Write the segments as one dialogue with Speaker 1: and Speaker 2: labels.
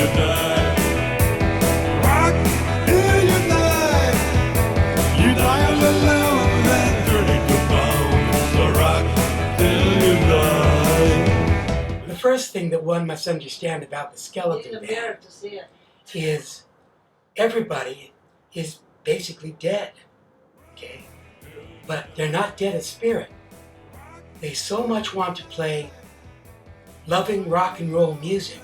Speaker 1: you die. Rock till you die. You die on the love and 32 pounds. So rock till you die.
Speaker 2: The first thing that one must understand about the skeleton band is everybody is basically dead, okay? But they're not dead of spirit. They so much want to play loving rock and roll music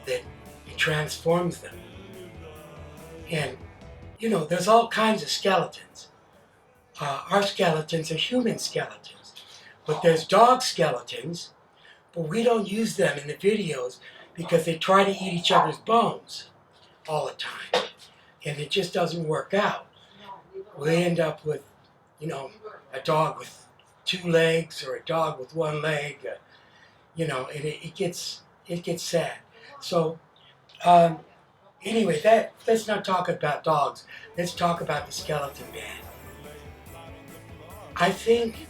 Speaker 2: that it transforms them. And, you know, there's all kinds of skeletons. Our skeletons are human skeletons, but there's dog skeletons, but we don't use them in the videos because they try to eat each other's bones all the time, and it just doesn't work out. We end up with, you know, a dog with 2 legs or a dog with 1 leg, you know, and it gets sad. So anyway, let's not talk about dogs. Let's talk about the skeleton band. I think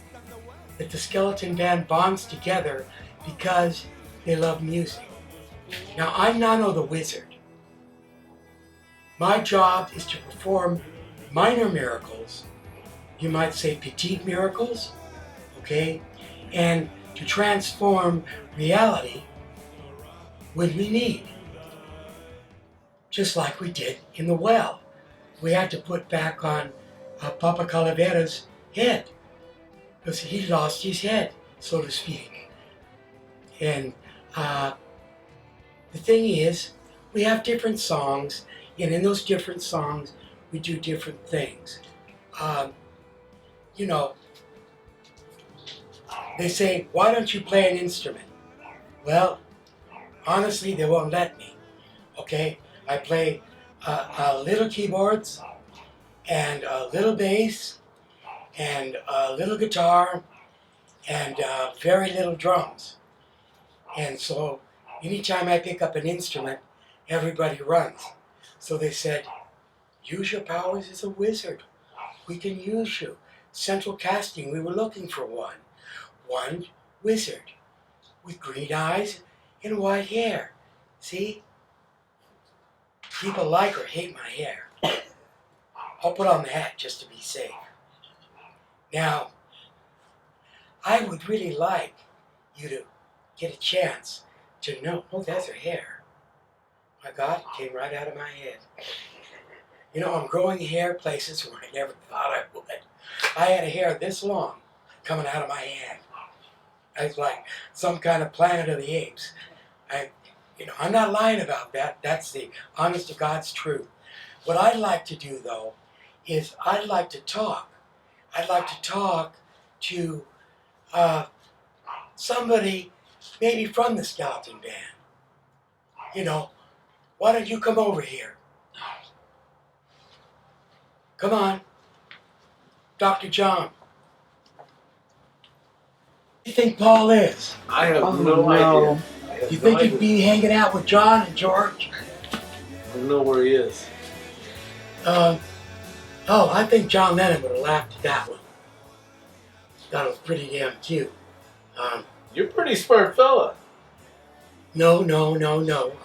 Speaker 2: that the skeleton band bonds together because they love music. Now, I'm Nano the Wizard. My job is to perform minor miracles, you might say petite miracles, okay, and to transform reality when we need. Just like we did in the well. We had to put back on Papa Calavera's head because he lost his head, so to speak. And the thing is, we have different songs, and in those different songs, we do different things. You know, they say, why don't you play an instrument? Well, honestly, they won't let me, okay? I play little keyboards, and a little bass, and a little guitar, and very little drums. And so, anytime I pick up an instrument, everybody runs. So they said, use your powers as a wizard. We can use you. Central casting, we were looking for one. One wizard with green eyes and white hair. See? People like or hate my hair. I'll put on the hat just to be safe. Now, I would really like you to get a chance to know, oh, that's her hair. My God, it came right out of my head. You know, I'm growing hair places where I never thought I would. I had a hair this long coming out of my hand. I was like some kind of Planet of the Apes. I'm not lying about that. That's the honest to God's truth. What I'd like to do, though, is I'd like to talk. I'd like to talk to somebody maybe from the skeleton band. You know, why don't you come over here? Come on. Dr. John. What do you think Paul is?
Speaker 3: I have no idea.
Speaker 2: You think he'd be hanging out with John and George?
Speaker 3: I don't know where he is.
Speaker 2: I think John Lennon would have laughed at that one. Thought it was pretty damn cute.
Speaker 3: You're a pretty smart fella.
Speaker 2: No.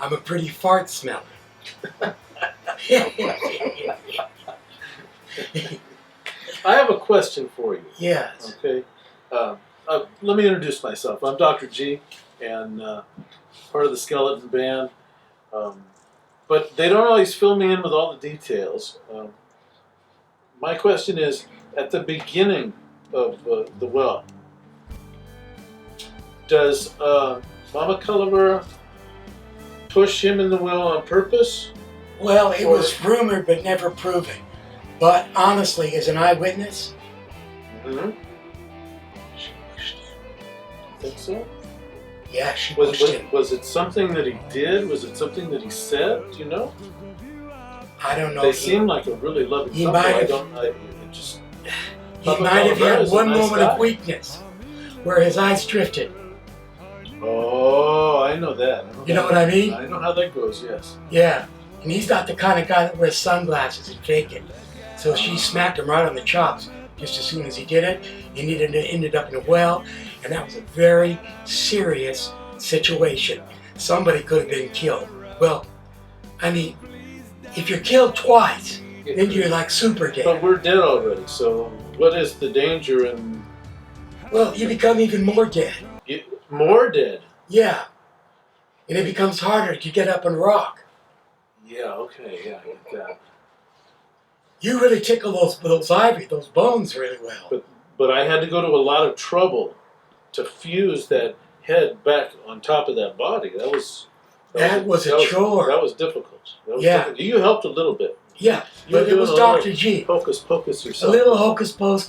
Speaker 2: I'm a pretty fart smeller.
Speaker 3: I have a question for you.
Speaker 2: Yes.
Speaker 3: Okay. Let me introduce myself. I'm Dr. G, and part of the skeleton band. But they don't always fill me in with all the details. My question is, at the beginning of the well, does Mama Calavera push him in the well on purpose?
Speaker 2: Well, it was rumored but never proven. But honestly, as an eyewitness,
Speaker 3: Mm-hmm.
Speaker 2: she pushed him.
Speaker 3: Think so?
Speaker 2: Yeah, she pushed him.
Speaker 3: Was it something that he did? Was it something that he said? Do you know?
Speaker 2: I don't know.
Speaker 3: They seem like a really loving
Speaker 2: he
Speaker 3: couple.
Speaker 2: might have, he might have had one moment of weakness where his eyes drifted.
Speaker 3: Oh, I know that.
Speaker 2: You know what I mean?
Speaker 3: I know how that goes, yes.
Speaker 2: Yeah, and he's not the kind of guy that wears sunglasses and fake it. So she smacked him right on the chops just as soon as he did it. He ended up in a well, and that was a very serious situation. Somebody could have been killed. Well, I mean, if you're killed twice, then you're like super
Speaker 3: But
Speaker 2: dead.
Speaker 3: we're dead already, so what is the danger in
Speaker 2: Well, you become even more dead.
Speaker 3: more dead?
Speaker 2: Yeah. And it becomes harder to get up and rock.
Speaker 3: Yeah, okay, yeah, I get that.
Speaker 2: You really tickle those ivory, those bones really well.
Speaker 3: But I had to go to a lot of trouble to fuse that head back on top of that body. That was a
Speaker 2: chore.
Speaker 3: That was difficult.
Speaker 2: Yeah.
Speaker 3: Difficult. You helped a little bit.
Speaker 2: Yeah,
Speaker 3: You were
Speaker 2: but it was
Speaker 3: doing a
Speaker 2: Dr.
Speaker 3: little
Speaker 2: G.
Speaker 3: Hocus pocus
Speaker 2: A
Speaker 3: yourself.
Speaker 2: little hocus pocus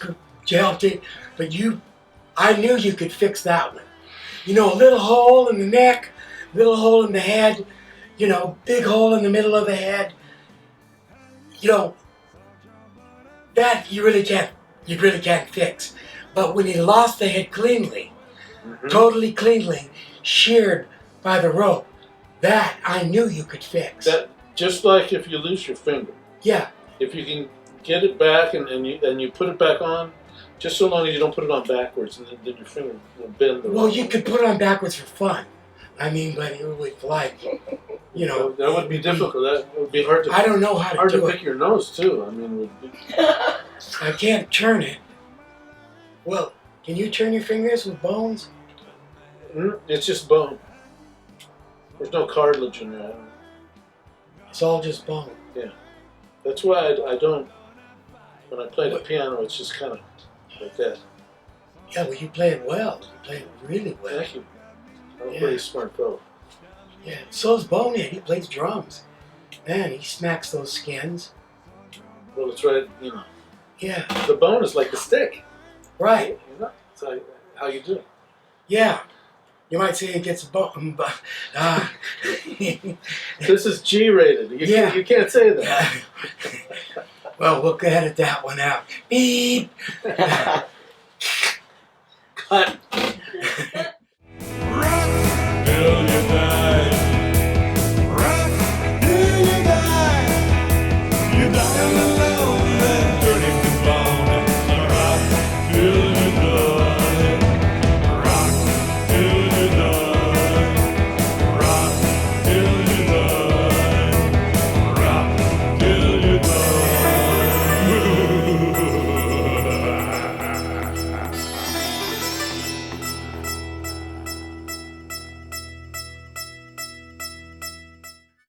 Speaker 2: helped it, but I knew you could fix that one. You know, a little hole in the neck, little hole in the head, you know, big hole in the middle of the head. You know, that you really can't fix. But when he lost the head cleanly, totally cleanly, sheared by the rope, that I knew you could fix.
Speaker 3: That just like if you lose your finger.
Speaker 2: Yeah.
Speaker 3: If you can get it back and you put it back on, just so long as you don't put it on backwards and then your finger will bend.
Speaker 2: Well, you could put it on backwards for fun. I mean, but it would like, you know.
Speaker 3: That would be difficult. That would be hard to.
Speaker 2: I don't know how to
Speaker 3: hard
Speaker 2: do
Speaker 3: to
Speaker 2: it.
Speaker 3: pick your nose too. I mean, it would be.
Speaker 2: I can't turn it. Well, can you turn your fingers with bones?
Speaker 3: It's just bone. There's no cartilage in there.
Speaker 2: It's all just bone.
Speaker 3: Yeah, that's why I don't. When I play the piano, it's just kind of like that.
Speaker 2: Yeah, well, you play it well. You play it really well.
Speaker 3: Thank you. I'm a pretty smart fellow.
Speaker 2: Yeah, so's Bonehead. He plays drums. Man, he smacks those skins.
Speaker 3: Well, it's right. You know,
Speaker 2: Yeah,
Speaker 3: the bone is like the stick.
Speaker 2: right.
Speaker 3: You know, that's how you do it.
Speaker 2: Yeah. You might say it gets a bone, but...
Speaker 3: This is G-rated. You can't say that.
Speaker 2: Well, we'll edit that one out. Beep!
Speaker 3: Cut.